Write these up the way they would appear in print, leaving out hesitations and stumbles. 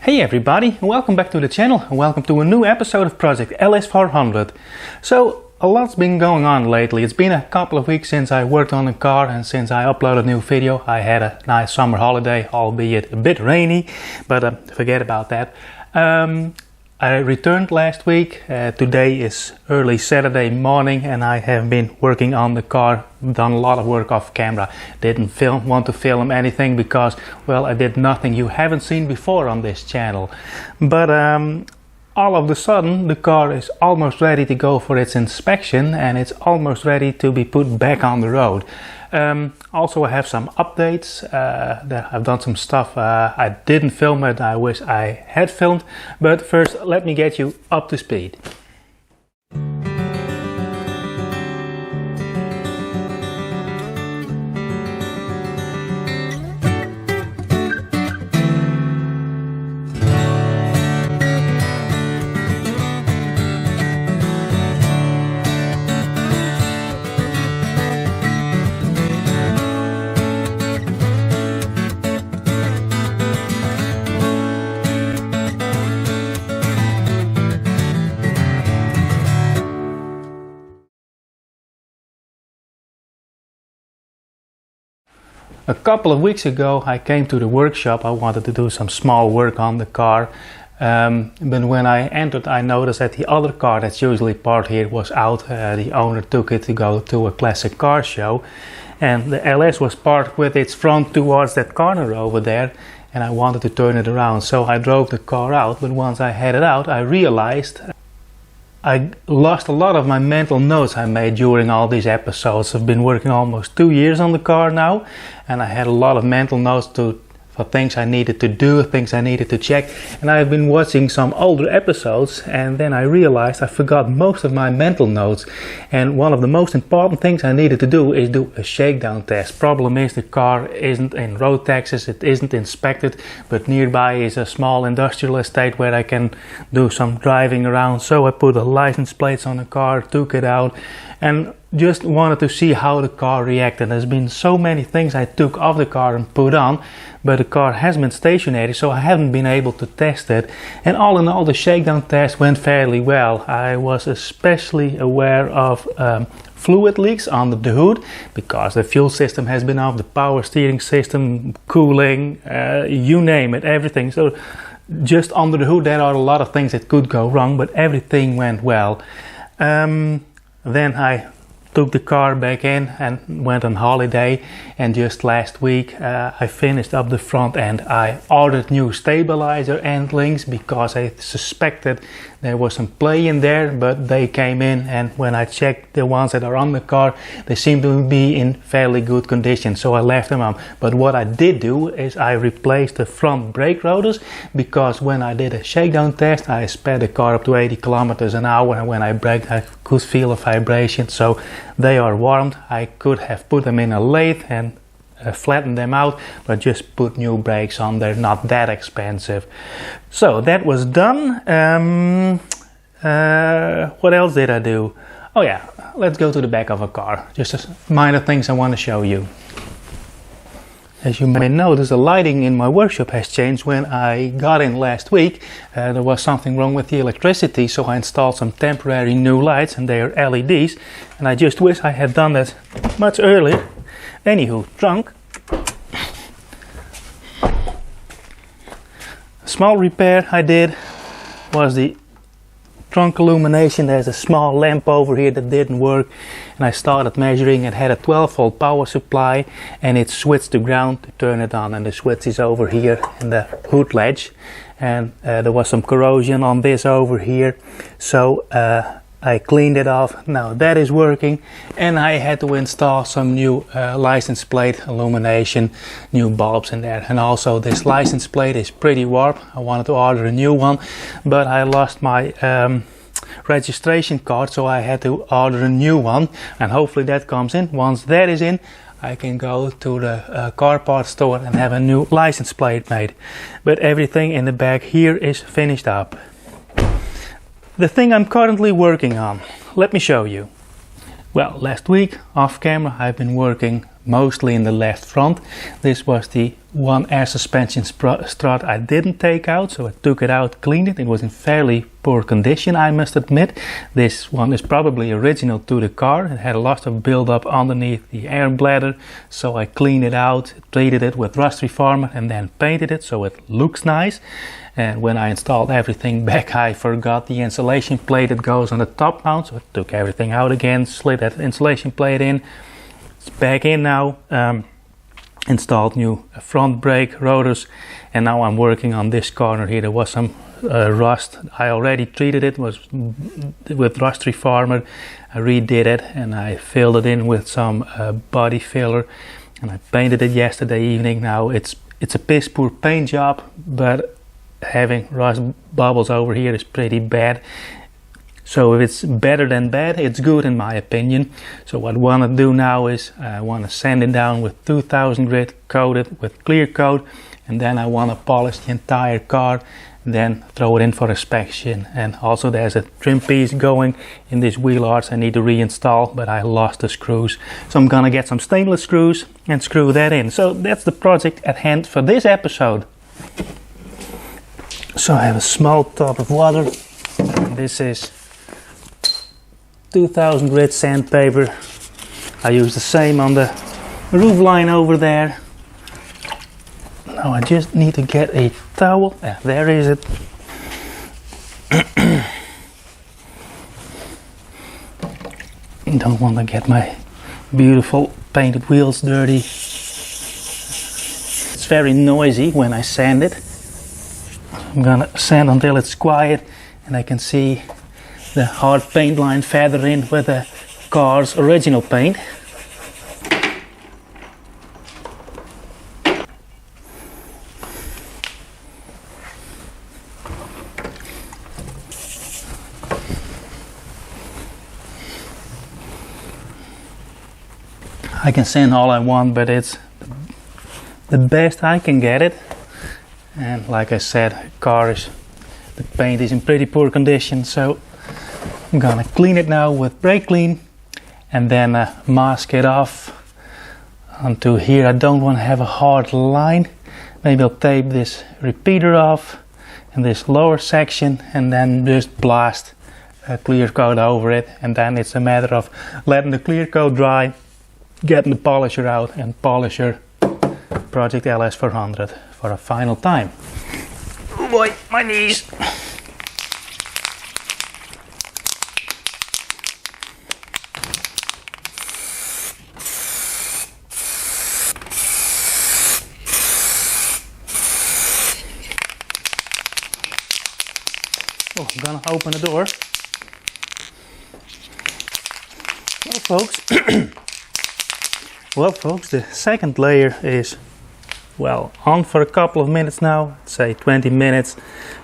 Hey everybody, welcome back to the channel and welcome to a new episode of Project LS400. So, a lot's been going on lately. It's been a couple of weeks since I worked on the car and since I uploaded a new video. I had a nice summer holiday, albeit a bit rainy, but forget about that. I returned last week. Today is early Saturday morning and I have been working on the car, done a lot of work off camera. Didn't want to film anything because, well, I did nothing you haven't seen before on this channel. But all of a sudden the car is almost ready to go for its inspection and it's almost ready to be put back on the road. Also I have some updates. I've done some stuff I didn't film it, I wish I had filmed, but first let me get you up to speed. A couple of weeks ago I came to the workshop. I wanted to do some small work on the car, but when I entered I noticed that the other car that's usually parked here was out. The owner took it to go to a classic car show and the LS was parked with its front towards that corner over there and I wanted to turn it around, so I drove the car out. But once I had it out I realized I lost a lot of my mental notes I made during all these episodes. I've been working almost 2 years on the car now and I had a lot of mental notes for things I needed to do, things I needed to check, and I've been watching some older episodes and then I realized I forgot most of my mental notes, and one of the most important things I needed to do is do a shakedown test. Problem is the car isn't in road taxes, it isn't inspected, but nearby is a small industrial estate where I can do some driving around, so I put the license plates on the car, took it out and just wanted to see how the car reacted. There's been so many things I took off the car and put on, but the car has been stationary, so I haven't been able to test it. And all in all, the shakedown test went fairly well. I was especially aware of fluid leaks under the hood because the fuel system has been off, the power steering system, cooling, you name it, everything. So just under the hood there are a lot of things that could go wrong, but everything went well. Then I took the car back in and went on holiday, and just last week I finished up the front end. I ordered new stabilizer end links because I suspected there was some play in there, but they came in and when I checked the ones that are on the car they seem to be in fairly good condition, so I left them on. But what I did do is I replaced the front brake rotors because when I did a shakedown test I sped the car up to 80 kilometers an hour and when I braked I could feel a vibration, so they are warmed. I could have put them in a lathe and flattened them out, but just put new brakes on. They're not that expensive. So that was done. What else did I do? Oh yeah, let's go to the back of a car. Just minor things I want to show you. As you may notice, the lighting in my workshop has changed. When I got in last week, there was something wrong with the electricity, so I installed some temporary new lights, and they are LEDs. And I just wish I had done that much earlier. Anywho, trunk. A small repair I did was the trunk illumination. There's a small lamp over here that didn't work and I started measuring. It had a 12-volt power supply and it switched to ground to turn it on, and the switch is over here in the hood ledge, and there was some corrosion on this over here, so I cleaned it off. Now that is working, and I had to install some new license plate illumination, new bulbs in there. And also this license plate is pretty warped. I wanted to order a new one, but I lost my registration card, so I had to order a new one, and hopefully that comes in. Once that is in, I can go to the car parts store and have a new license plate made. But everything in the back here is finished up. The thing I'm currently working on, let me show you. Well, last week off camera I've been working mostly in the left front. This was the one air suspension strut I didn't take out, so I took it out, cleaned it. It was in fairly poor condition, I must admit. This one is probably original to the car. It had a lot of buildup underneath the air bladder, so I cleaned it out, treated it with rust reformer, and then painted it so it looks nice. And when I installed everything back, I forgot the insulation plate that goes on the top mount, so I took everything out again, slid that insulation plate in. It's back in now. Installed new front brake rotors, and now I'm working on this corner here. There was some rust. I already treated it with rust reformer. I redid it and I filled it in with some body filler, and I painted it yesterday evening. Now it's a piss poor paint job, but having rust bubbles over here is pretty bad. So if it's better than bad, it's good in my opinion. So what I want to do now is I want to sand it down with 2000 grit, coat it with clear coat, and then I want to polish the entire car, then throw it in for inspection. And also there's a trim piece going in this wheel arch I need to reinstall, but I lost the screws. So I'm gonna get some stainless screws and screw that in. So that's the project at hand for this episode. So I have a small tub of water. This is 2000 grit sandpaper. I use the same on the roof line over there. Now I just need to get a towel. Yeah, there is it. Don't want to get my beautiful painted wheels dirty. It's very noisy when I sand it. I'm gonna sand until it's quiet and I can see the hard paint line feather in with the car's original paint. I can sand all I want, but it's the best I can get it. And like I said, the paint is in pretty poor condition, so I'm gonna clean it now with brake clean and then mask it off onto here. I don't want to have a hard line. Maybe I'll tape this repeater off in this lower section and then just blast a clear coat over it, and then it's a matter of letting the clear coat dry, getting the polisher out and polisher Project LS400 for a final time. Oh boy, my knees! Oh, I'm gonna open the door. Well folks, the second layer is on for a couple of minutes now, say 20 minutes,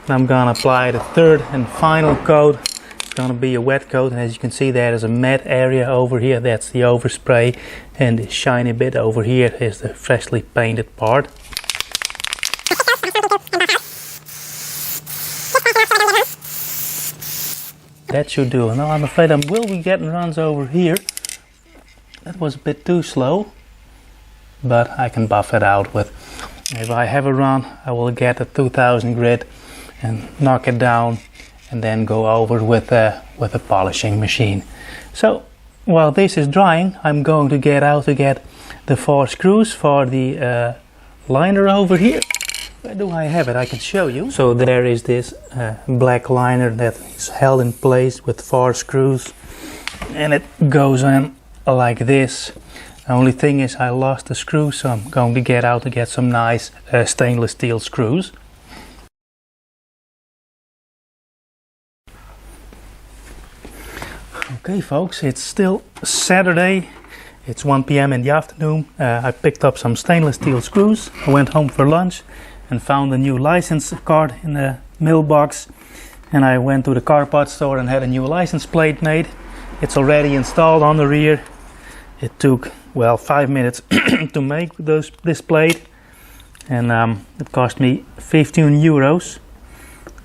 and I'm gonna apply the third and final coat. It's gonna be a wet coat, and as you can see there is a matte area over here, that's the overspray, and the shiny bit over here is the freshly painted part. That should do. Now I'm afraid I will be getting runs over here. That was a bit too slow, but I can buff it out with. If I have a run, I will get a 2000 grit and knock it down, and then go over with a polishing machine. So while this is drying, I'm going to get out to get the 4 screws for the liner over here. Where do I have it? I can show you. So there is this black liner that is held in place with 4 screws, and it goes on like this. The only thing is I lost the screw, so I'm going to get out to get some nice stainless steel screws. Okay folks, it's still Saturday. It's 1 p.m. in the afternoon. I picked up some stainless steel screws. I went home for lunch and found a new license card in the mailbox, and I went to the car parts store and had a new license plate made. It's already installed on the rear. It took 5 minutes to make this plate, and it cost me 15 euros.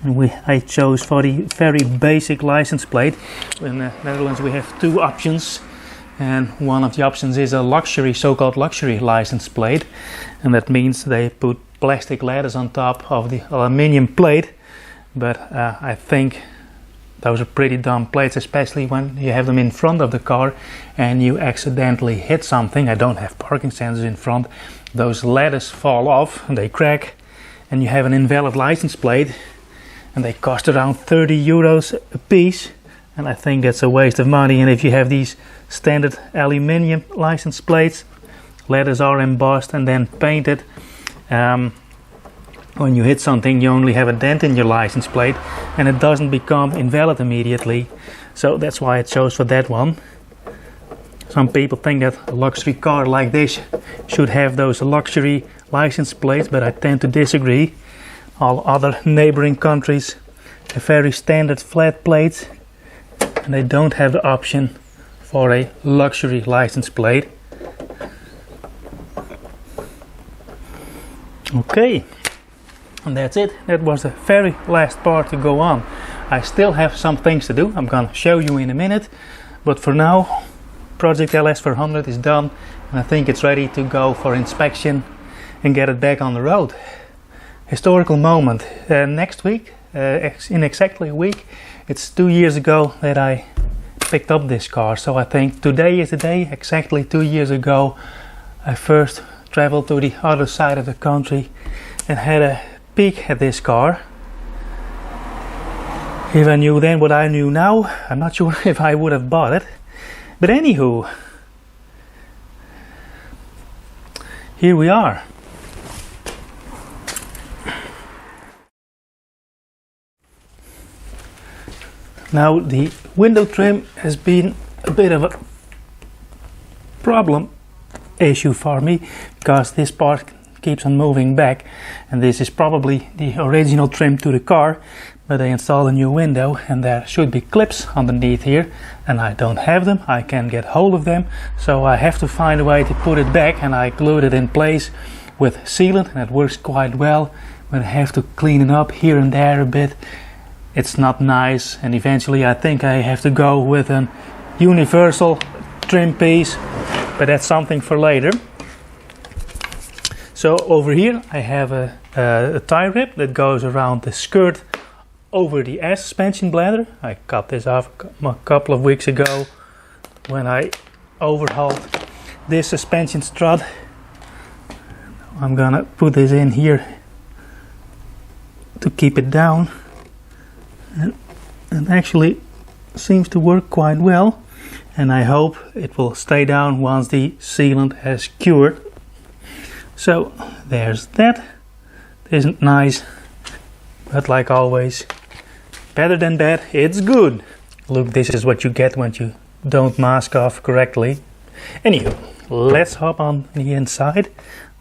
And I chose for the very basic license plate. In the Netherlands we have 2 options. and one of the options is a luxury, so-called luxury license plate, and that means they put plastic letters on top of the aluminium plate. But I think those are pretty dumb plates, especially when you have them in front of the car and you accidentally hit something. I don't have parking sensors in front. Those letters fall off and they crack, and you have an invalid license plate, and they cost around 30 euros a piece, and I think that's a waste of money. And if you have these standard aluminium license plates, letters are embossed and then painted. When you hit something, you only have a dent in your license plate and it doesn't become invalid immediately. So that's why it shows for that one. Some people think that a luxury car like this should have those luxury license plates, but I tend to disagree. All other neighboring countries have very standard flat plates, and they don't have the option for a luxury license plate. Okay, and that's it. That was the very last part to go on. I still have some things to do. I'm gonna show you in a minute, but for now Project LS400 is done, and I think it's ready to go for inspection and get it back on the road. Historical moment. Next week, in exactly a week, it's 2 years ago that I picked up this car. So I think today is the day. Exactly 2 years ago I first traveled to the other side of the country and had a peek at this car. If I knew then what I knew now, I'm not sure if I would have bought it. But anywho, here we are. Now the window trim has been a bit of a problem issue for me, because this part keeps on moving back, and this is probably the original trim to the car, but they installed a new window and there should be clips underneath here, and I don't have them. I can't get hold of them, so I have to find a way to put it back, and I glued it in place with sealant and it works quite well, but I have to clean it up here and there a bit. It's not nice, and eventually I think I have to go with an universal trim piece, but that's something for later. So over here I have a tie rib that goes around the skirt over the air suspension bladder. I cut this off a couple of weeks ago when I overhauled this suspension strut. I'm gonna put this in here to keep it down, and actually seems to work quite well, and I hope it will stay down once the sealant has cured. So there's that. It isn't nice, but like always, better than bad, it's good. Look, this is what you get when you don't mask off correctly. Anywho, let's hop on the inside.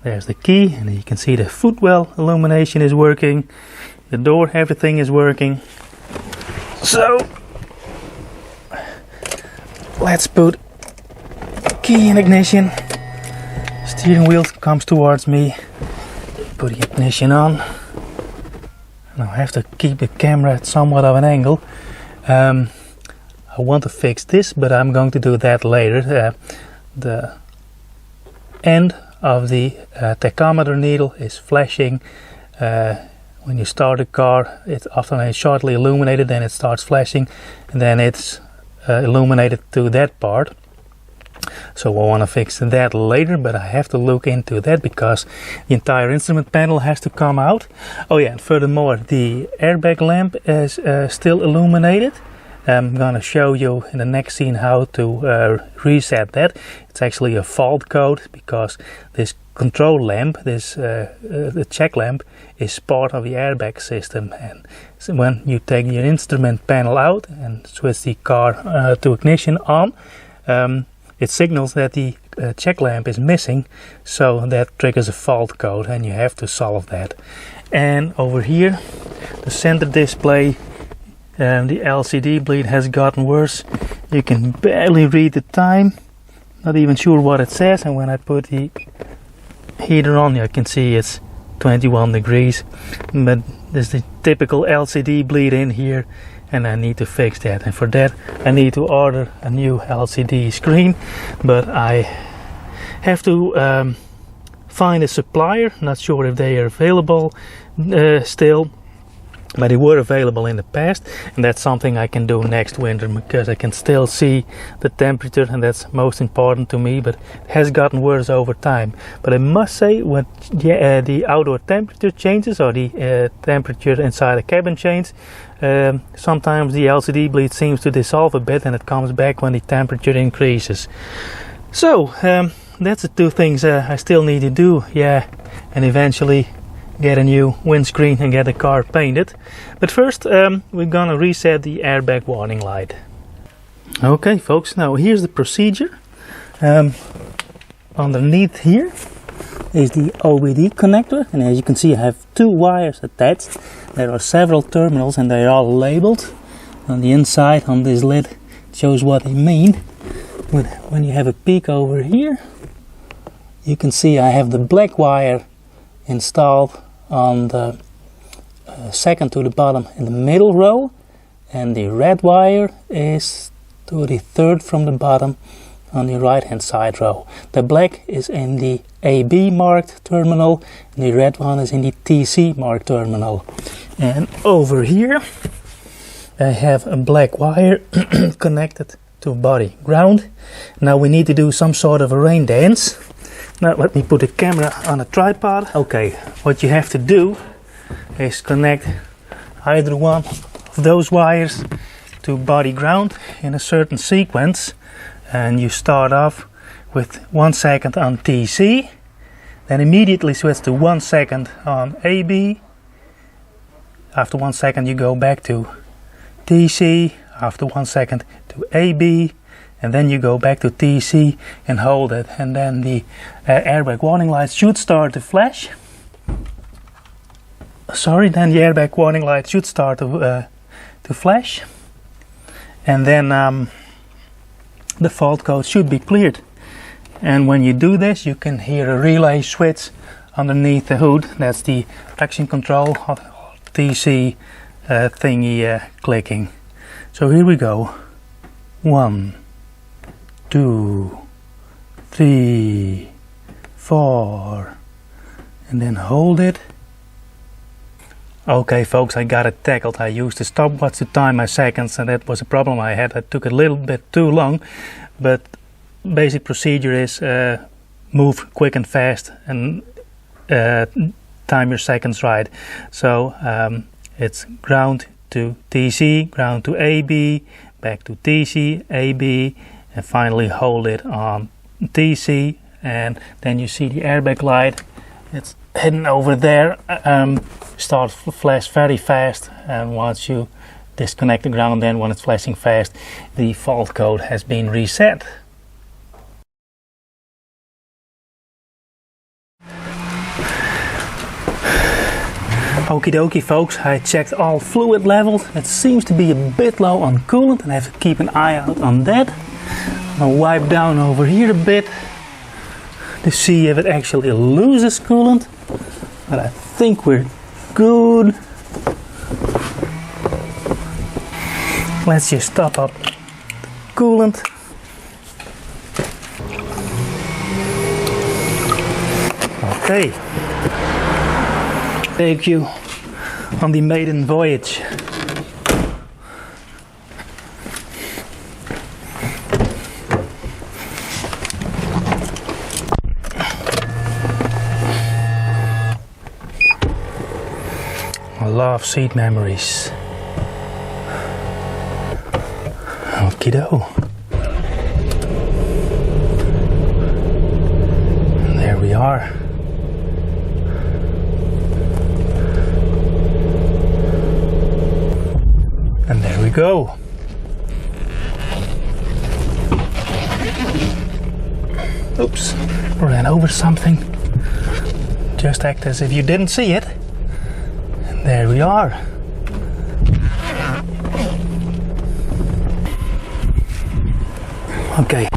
There's the key, and you can see the footwell illumination is working. The door, everything is working. So let's put key in ignition. Steering wheel comes towards me. Put the ignition on. Now I have to keep the camera at somewhat of an angle. I want to fix this, but I'm going to do that later. The end of the tachometer needle is flashing. When you start the car, it's often shortly illuminated, then it starts flashing, and then it's illuminated to that part. So I want to fix that later, but I have to look into that because the entire instrument panel has to come out. Oh yeah, and furthermore, the airbag lamp is still illuminated. I'm gonna show you in the next scene how to reset that. It's actually a fault code because this control lamp, the check lamp, is part of the airbag system, and so when you take your instrument panel out and switch the car to ignition on, it signals that the check lamp is missing, so that triggers a fault code, and you have to solve that. And over here, the center display, the LCD bleed has gotten worse. You can barely read the time, not even sure what it says, and when I put the heater on, you can see it's 21 degrees, but there's the typical LCD bleed in here, and I need to fix that, and for that I need to order a new LCD screen, but I have to find a supplier. Not sure if they are available still, but they were available in the past, and that's something I can do next winter because I can still see the temperature, and that's most important to me, but it has gotten worse over time. But I must say, when the outdoor temperature changes, or the temperature inside the cabin changes, sometimes the LCD bleed seems to dissolve a bit, and it comes back when the temperature increases. So that's the two things I still need to do, and eventually get a new windscreen and get the car painted. But first we're gonna reset the airbag warning light. Okay folks, now here's the procedure. Underneath here is the OBD connector, and as you can see I have two wires attached. There are several terminals and they're all labeled. On the inside on this lid it shows what they mean. When you have a peek over here, you can see I have the black wire installed on the second to the bottom in the middle row, and the red wire is to the third from the bottom on the right hand side row. The black is in the AB marked terminal, and the red one is in the TC marked terminal. And over here I have a black wire connected to body ground. Now we need to do some sort of a rain dance. Now let me put the camera on a tripod. Okay, what you have to do is connect either one of those wires to body ground in a certain sequence, and you start off with 1 second on TC, then immediately switch to 1 second on AB. After 1 second you go back to TC, after 1 second to AB, and then you go back to TC and hold it, and then the airbag warning lights should start to flash. Then the airbag warning light should start to flash, and then the fault code should be cleared. And when you do this, you can hear a relay switch underneath the hood. That's the traction control TC thingy clicking. So here we go. 1, 2, 3, 4, and then hold it. Okay folks, I got it tackled. I used the stopwatch to time my seconds, and that was a problem I had. I took a little bit too long, but basic procedure is move quick and fast and time your seconds right. So it's ground to TC, ground to AB, back to TC, AB, and finally hold it on TC, and then you see the airbag light. It's hidden over there. Start flash very fast, and once you disconnect the ground, then when it's flashing fast, the fault code has been reset. Okie dokie folks, I checked all fluid levels. It seems to be a bit low on coolant, and I have to keep an eye out on that. I'll wipe down over here a bit to see if it actually loses coolant, but I think we're good. Let's just top up the coolant. Okay, take you on the maiden voyage. I love seat memories. Okie-do. There we are. And there we go. Oops, ran over something. Just act as if you didn't see it. And there we are. Okay,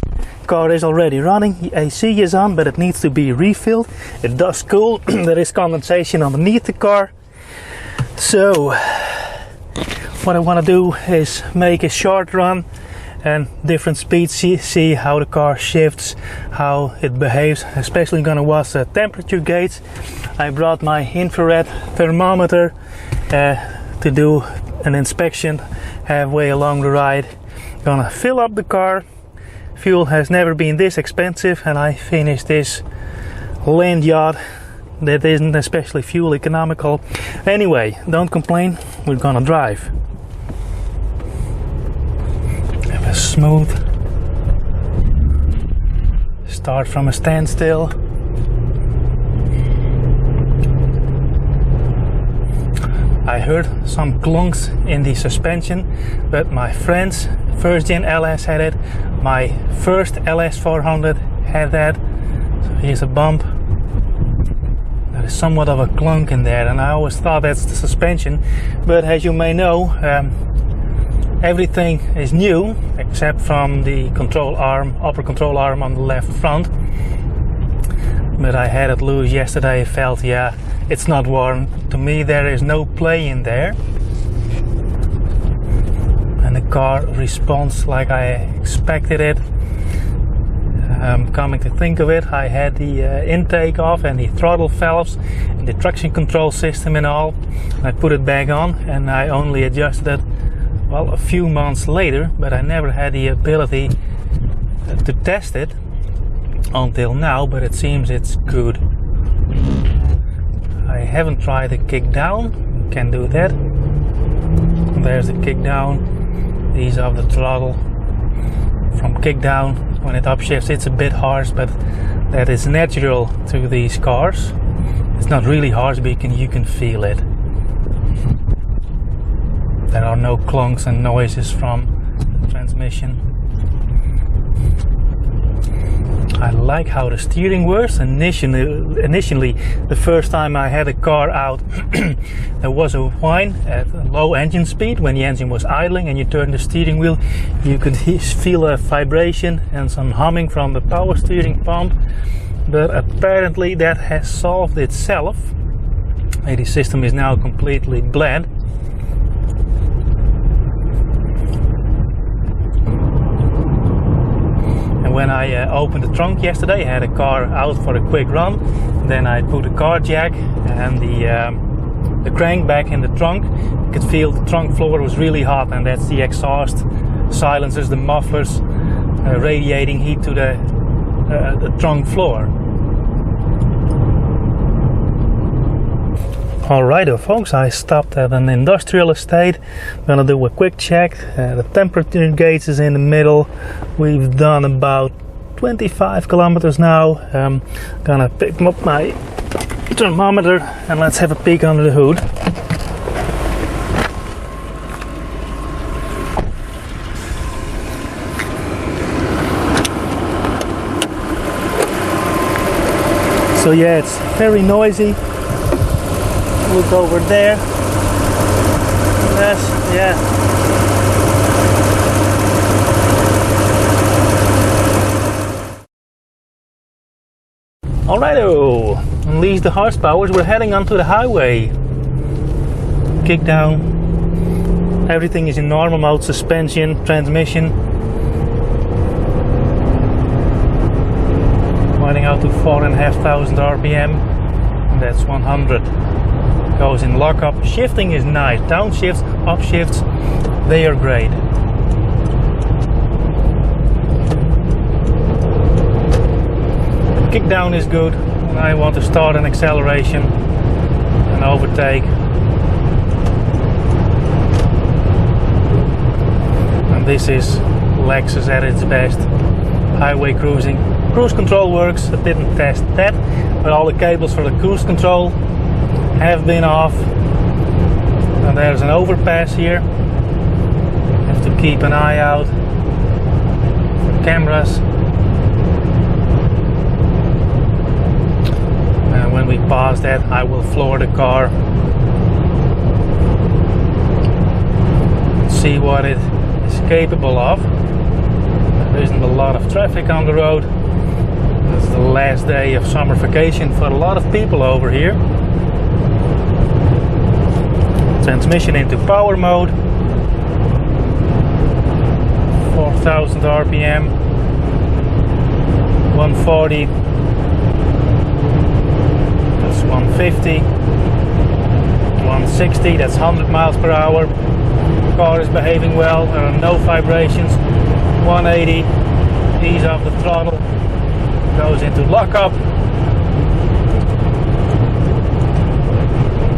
car is already running. The AC is on, but it needs to be refilled. It does cool. There is condensation underneath the car. So what I want to do is make a short run and different speeds, see how the car shifts, how it behaves. Especially gonna watch the temperature gauge. I brought my infrared thermometer to do an inspection halfway along the ride. Gonna fill up the car. Fuel has never been this expensive, and I finished this land yacht that isn't especially fuel economical. Anyway, don't complain, we're gonna drive. Have a smooth start from a standstill. I heard some clunks in the suspension, but my friend's first gen LS had it. My first LS 400 had that. So here's a bump. There is somewhat of a clunk in there, and I always thought that's the suspension. But as you may know, everything is new except from the control arm, upper control arm on the left front. But I had it loose yesterday. I felt, yeah, it's not worn. To me, there is no play in there. And the car responds like I expected it. Coming to think of it, I had the intake off and the throttle valves and the traction control system and all. I put it back on, and I only adjusted it, well, a few months later, but I never had the ability to test it until now, but it seems it's good. I haven't tried the kick down. Can do that. There's the kick down. These are the throttle. From kick down, when it upshifts, it's a bit harsh, but that is natural to these cars. It's not really harsh, but you can feel it. There are no clunks and noises from the transmission. I like how the steering works. Initially, the first time I had a car out, there was a whine at a low engine speed when the engine was idling and you turn the steering wheel. You could feel a vibration and some humming from the power steering pump, but apparently that has solved itself. The system is now completely bled. When I opened the trunk yesterday, I had a car out for a quick run. Then I put the car jack and the crank back in the trunk. You could feel the trunk floor was really hot, and that's the exhaust silencers, the mufflers, radiating heat to the trunk floor. Alright folks, I stopped at an industrial estate. I'm gonna do a quick check. The temperature gauge is in the middle. We've done about 25 kilometers now. Gonna pick up my thermometer and let's have a peek under the hood. So yeah, it's very noisy. Look over there. Yes, yeah. Alrighto, unleash the horsepowers. We're heading onto the highway. Kick down. Everything is in normal mode. Suspension, transmission. Running out to 4,500 RPM. And that's 100. Goes in lockup. Shifting is nice. Downshifts, upshifts, they are great. Kick down is good when I want to start an acceleration and overtake. And this is Lexus at its best. Highway cruising. Cruise control works. I didn't test that, but all the cables for the cruise control have been off. And there's an overpass here. Have to keep an eye out for cameras. And when we pass that, I will floor the car. See what it is capable of. There isn't a lot of traffic on the road. It's the last day of summer vacation for a lot of people over here. Transmission into power mode. 4000 RPM. 140. That's 150. 160, that's 100 miles per hour. Car is behaving well, there are no vibrations. 180, ease off the throttle, goes into lockup.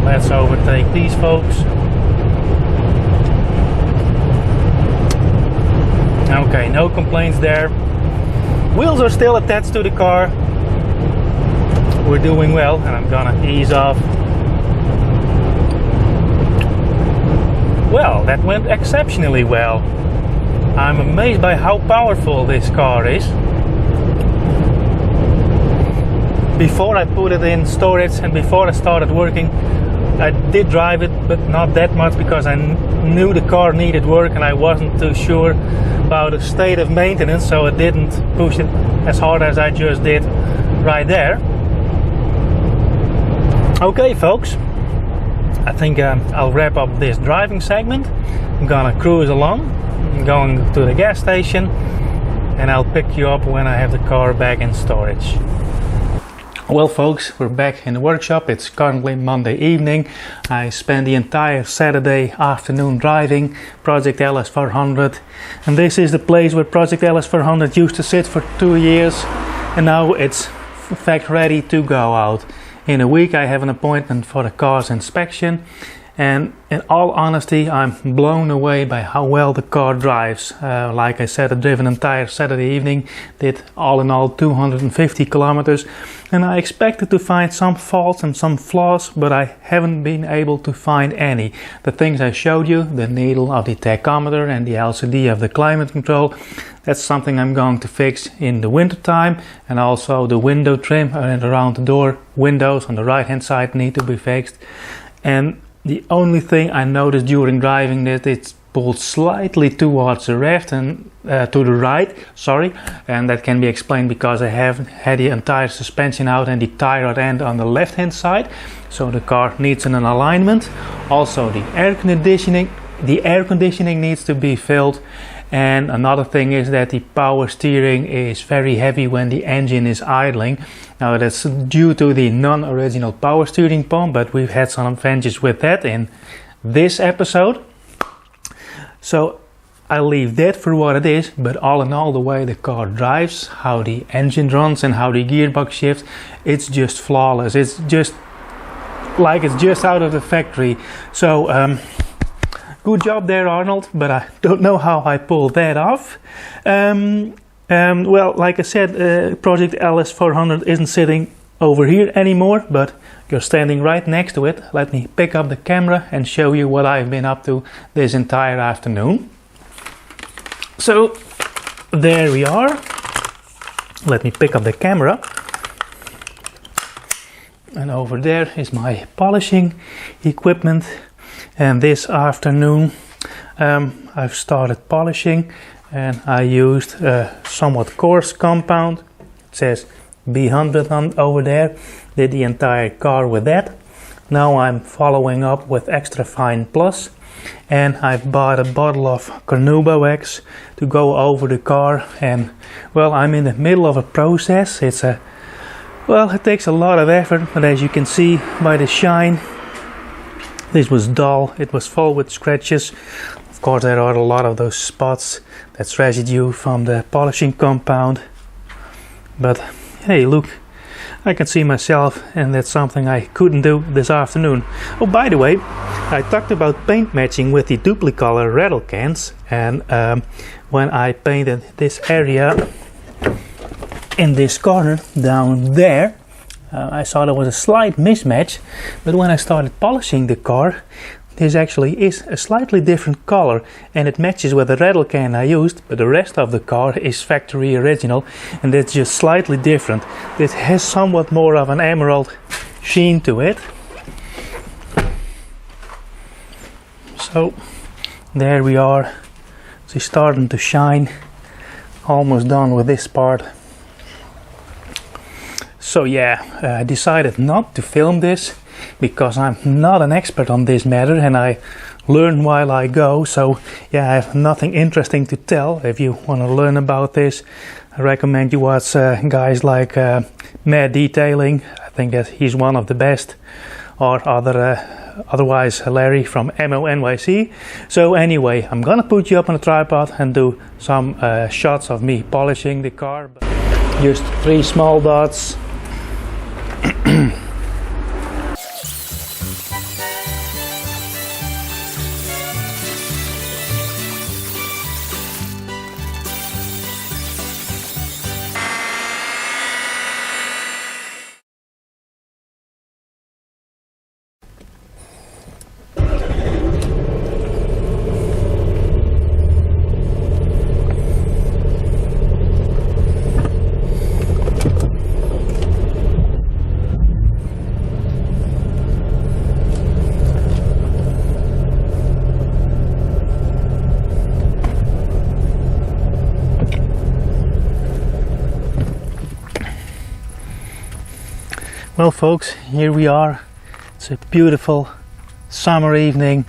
Let's overtake these folks. Okay, no complaints there. Wheels are still attached to the car. We're doing well, and I'm gonna ease off. Well, that went exceptionally well. I'm amazed by how powerful this car is. Before I put it in storage and before I started working, I did drive it, but not that much because I knew the car needed work and I wasn't too sure about the state of maintenance, so I didn't push it as hard as I just did right there. Okay, folks. I think I'll wrap up this driving segment. I'm gonna cruise along. I'm going to the gas station and I'll pick you up when I have the car back in storage. Well folks, we're back in the workshop. It's currently Monday evening. I spent the entire Saturday afternoon driving Project LS400, and this is the place where Project LS400 used to sit for 2 years, and now it's in fact ready to go out. In a week I have an appointment for the car's inspection, and in all honesty I'm blown away by how well the car drives. Like I said, I drove an entire Saturday evening, did all in all 250 kilometers, and I expected to find some faults and some flaws, but I haven't been able to find any. The things I showed you, the needle of the tachometer and the LCD of the climate control, that's something I'm going to fix in the winter time, and also the window trim and around the door windows on the right hand side need to be fixed. And the only thing I noticed during driving that it's pulled slightly towards the left and to the right, sorry, and that can be explained because I have had the entire suspension out and the tie rod end on the left hand side, so the car needs an alignment. Also the air conditioning needs to be filled. And another thing is that the power steering is very heavy when the engine is idling. Now that's due to the non-original power steering pump, but we've had some adventures with that in this episode. So I'll leave that for what it is, but all in all, the way the car drives, how the engine runs and how the gearbox shifts, it's just flawless. It's just like it's just out of the factory. So good job there, Arnold, but I don't know how I pulled that off. Well, like I said, Project LS400 isn't sitting over here anymore, but you're standing right next to it. Let me pick up the camera and show you what I've been up to this entire afternoon. So, there we are. Let me pick up the camera. And over there is my polishing equipment. And this afternoon I've started polishing, and I used a somewhat coarse compound. It says B100 on over there. Did the entire car with that. Now I'm following up with Extra Fine Plus, and I've bought a bottle of Carnauba wax to go over the car. And well, I'm in the middle of a process. Well, it takes a lot of effort, but as you can see by the shine, this was dull, it was full with scratches. Of course there are a lot of those spots, that's residue from the polishing compound. But hey, look, I can see myself, and that's something I couldn't do this afternoon. Oh, by the way, I talked about paint matching with the Duplicolor rattle cans, and when I painted this area in this corner down there, I saw there was a slight mismatch, but when I started polishing the car, this actually is a slightly different color, and it matches with the rattle can I used, but the rest of the car is factory original, and it's just slightly different. It has somewhat more of an emerald sheen to it. So there we are, it's starting to shine. Almost done with this part. So yeah, I decided not to film this because I'm not an expert on this matter and I learn while I go. So yeah, I have nothing interesting to tell. If you want to learn about this, I recommend you watch guys like Mad Detailing. I think that he's one of the best, or otherwise Larry from MONYC. So anyway, I'm gonna put you up on a tripod and do some shots of me polishing the car. Just 3 small dots. Well folks, here we are. It's a beautiful summer evening.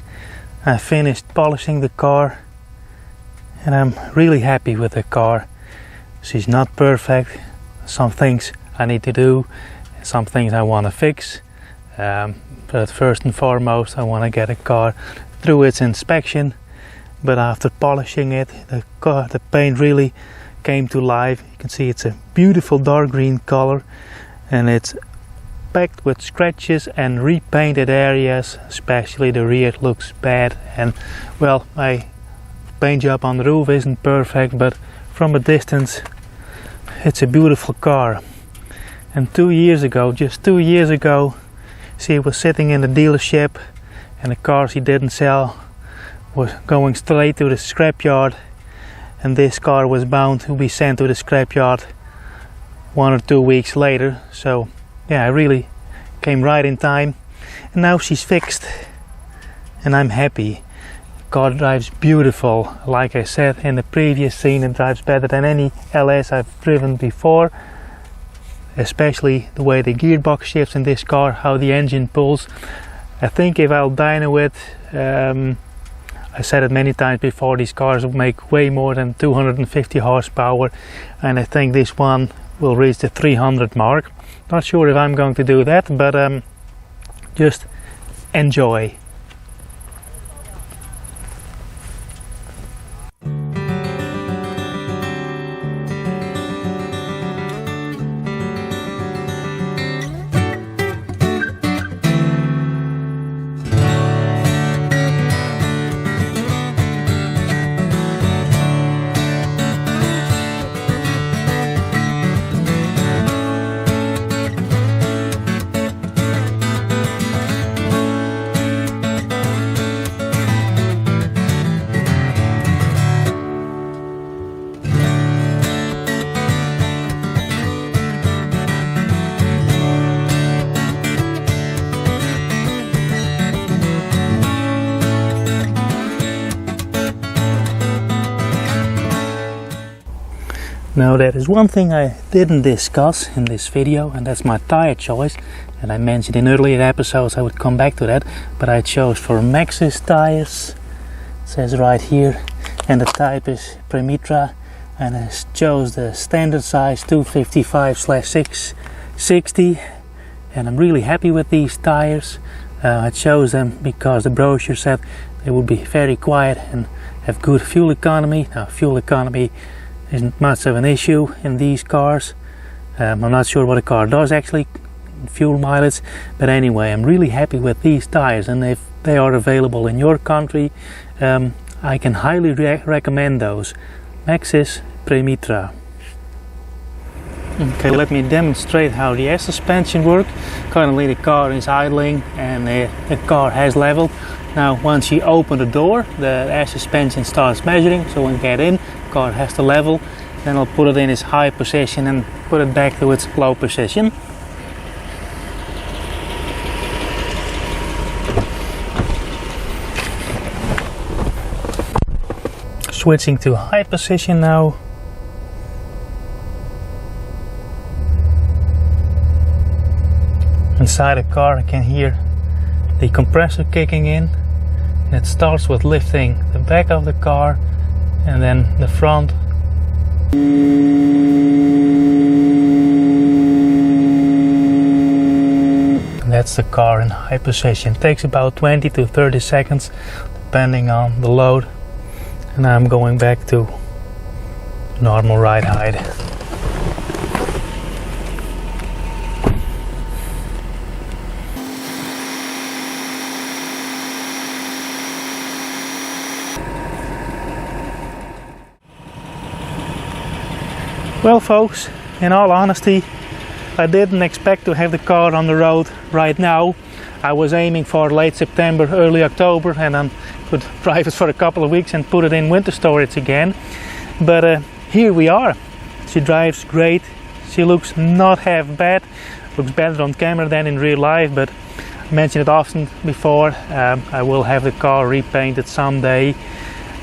I finished polishing the car and I'm really happy with the car. She's not perfect. Some things I need to do, some things I want to fix. But first and foremost, I want to get a car through its inspection. But after polishing it, the paint really came to life. You can see it's a beautiful dark green color and it's packed with scratches and repainted areas, especially the rear looks bad. And well, my paint job on the roof isn't perfect, but from a distance it's a beautiful car. And 2 years ago, just 2 years ago, she was sitting in the dealership and the car she didn't sell was going straight to the scrapyard, and this car was bound to be sent to the scrapyard 1 or 2 weeks later. So yeah, I really came right in time, and now she's fixed and I'm happy. The car drives beautiful. Like I said in the previous scene, it drives better than any LS I've driven before, especially the way the gearbox shifts in this car, how the engine pulls. I think if I'll dyno it, I said it many times before, these cars will make way more than 250 horsepower, and I think this one will reach the 300 mark. Not sure if I'm going to do that, but just enjoy. Now there is one thing I didn't discuss in this video, and that's my tire choice. And I mentioned in earlier episodes I would come back to that, but I chose for Lexus tires. It says right here, and the type is Premitra, and I chose the standard size 255/660, and I'm really happy with these tires. I chose them because the brochure said they would be very quiet and have good fuel economy. Now fuel economy isn't much of an issue in these cars. I'm not sure what a car does actually, fuel mileage, but anyway, I'm really happy with these tires, and if they are available in your country, I can highly recommend those. Lexus Premitra. Okay, let me demonstrate how the air suspension works. Currently the car is idling and the car has leveled. Now once you open the door, the air suspension starts measuring, so when you get in, the car has to level. Then I'll put it in its high position and put it back to its low position. Switching to high position now. Inside the car I can hear the compressor kicking in. It starts with lifting the back of the car and then the front. And that's the car in high position. It takes about 20 to 30 seconds depending on the load. And I'm going back to normal ride height. Well folks, in all honesty, I didn't expect to have the car on the road right now. I was aiming for late September, early October, and then could drive it for a couple of weeks and put it in winter storage again. But here we are. She drives great. She looks not half bad. Looks better on camera than in real life, but I mentioned it often before. I will have the car repainted someday.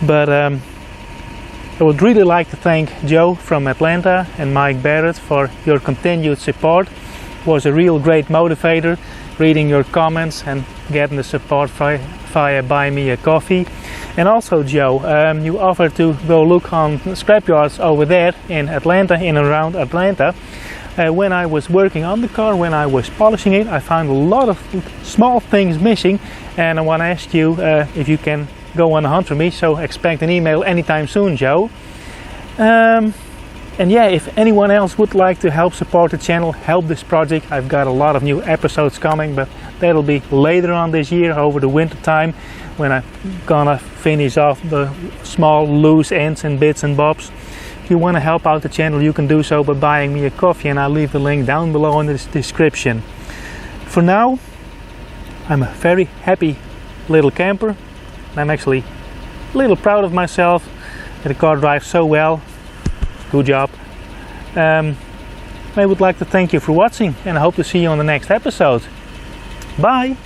But I would really like to thank Joe from Atlanta and Mike Barrett for your continued support. It was a real great motivator reading your comments and getting the support via Buy Me a Coffee. And also Joe, you offered to go look on scrapyards over there in Atlanta, in and around Atlanta. When I was working on the car, when I was polishing it, I found a lot of small things missing, and I want to ask you if you can go on a hunt for me, so expect an email anytime soon, Joe. And yeah, if anyone else would like to help support the channel, help this project, I've got a lot of new episodes coming, but that'll be later on this year, over the winter time, when I'm gonna finish off the small loose ends and bits and bobs. If you want to help out the channel, you can do so by buying me a coffee, and I'll leave the link down below in the description. For now, I'm a very happy little camper. I'm actually a little proud of myself that the car drives so well. Good job. I would like to thank you for watching, and I hope to see you on the next episode. Bye!